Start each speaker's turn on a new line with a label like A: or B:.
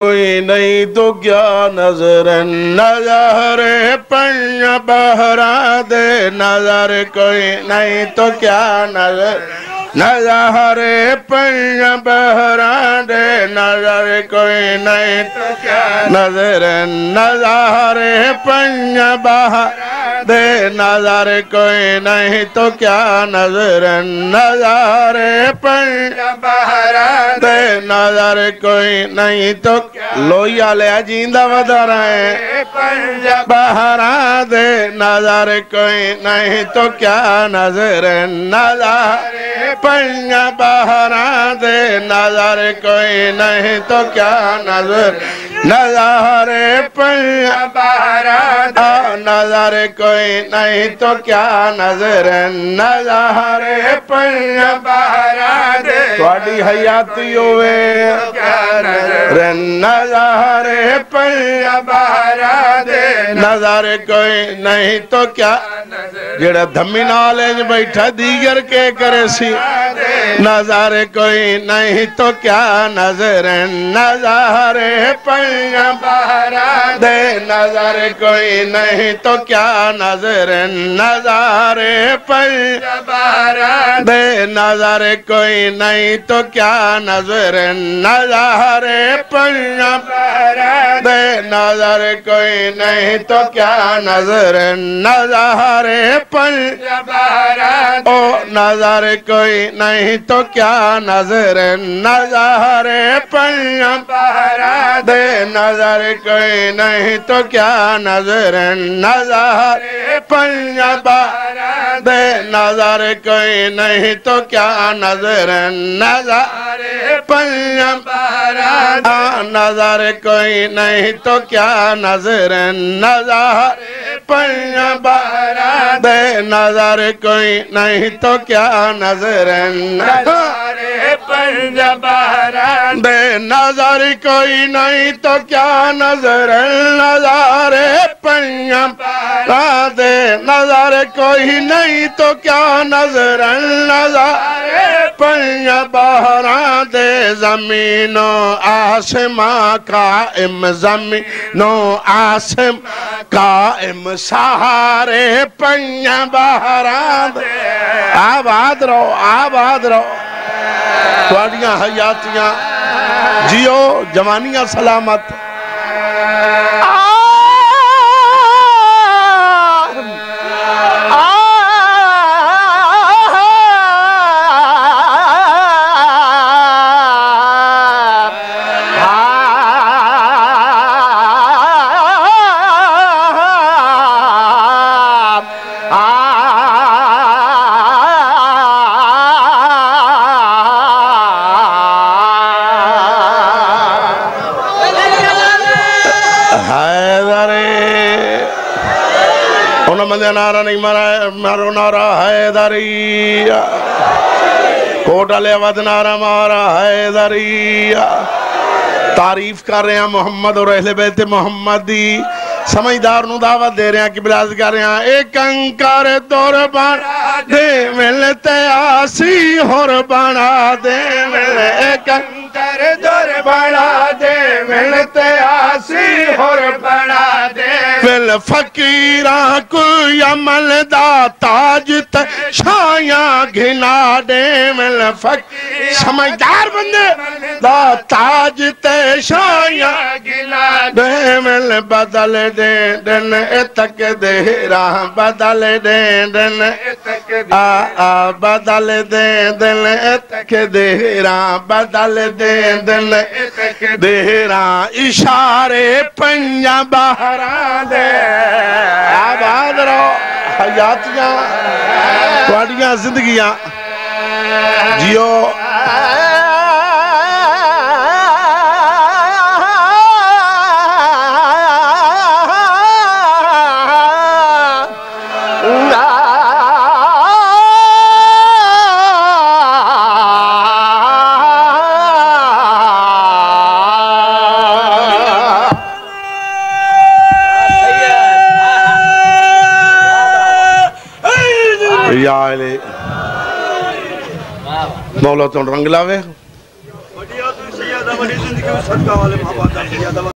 A: کوئی نہیں تو کیا نظر نظر پن بہرا دے نظر کوئی نہیں تو کیا نظر نظر پن بہرا دے نظر کوئی نہیں تو کیا نظر نظر پن بہرا دے نظر کوئی نہیں تو کیا نظر نظر پن بہرا دے نظر کوئی نہیں تو لویا لیا جیندہ ودا رہے بہرا دے نظر کوئی نہیں تو کیا نظر نظر پن بہرا دے نظر کوئی نہیں تو کیا نظر نظر پن بہرا دے نظر کوئی نہیں تو کیا نظر نظر پن بہرا دے تھوڑی حیاتی ہوئے نظر پن بہرا دے نظر کوئی نہیں تو کیا جڑا دھمی نالج بیٹھا دیگر کے کرے سی نظر کوئی نہیں تو کیا نظر نظر پن بہرا دے نظر کوئی نہیں تو کیا نظر نظر پن بہرا دے نظر کوئی نہیں تو کیا نظر نظر پن بہرا دے نظر کوئی نہیں تو کیا نظر نظر پن بہرا او نظر کوئی نہیں تو کیا نظر نظر پن بہرا دے نظر کوئی نہیں تو کیا نظر نظر پن بہرا دے نظر کوئی نہیں تو کیا نظر نظر پن بہرا دے نظر کوئی نہیں تو کیا نظر نظر پن بہرا دے نظر کوئی نہیں تو کیا نظر نظر پن بہرا دے نظر کوئی نہیں تو کیا نظر نظر پن بہرا دے نظر کوئی نہیں تو کیا نظر نظر پن بہرا دے زمین و آسمان قائم زمین و آسمان قائم سہارے پن بہرا دے آباد رہو تھوڑیاں حیاتیاں جیو جوانیاں سلامت نعرہ نہیں مارو نعرہ حیدری کوٹ علیہ ود نعرہ مارا حیدری تعریف کر رہے ہیں محمد اور اہل بیت محمدی سمجھدار نو دعوت دے رہے ہیں کہ بلاز کر رہے ہیں ایک انکار دور بنا دے ملتے آسی ہور بنا دے ایک انکار دور بنا دے ملتے آسی ہور بنا دے فل فقیران کوئی عمل دا تاج شایاں گھنا دے مل فقیر سمجھدار بندے دا تاج شایاں گھنا دے مل بدل دے دن اتک دے راہ بدل دے دن بدل دے دن اتک دے راہ بدل دے دن دے راہ اشارے پن بہرا دے آباد رہو حیاتیاں تھوڑیاں زندگیاں جیو مولا تو رنگ لاوے
B: بڑی زندگی میں صدقہ والے ماں باپ کا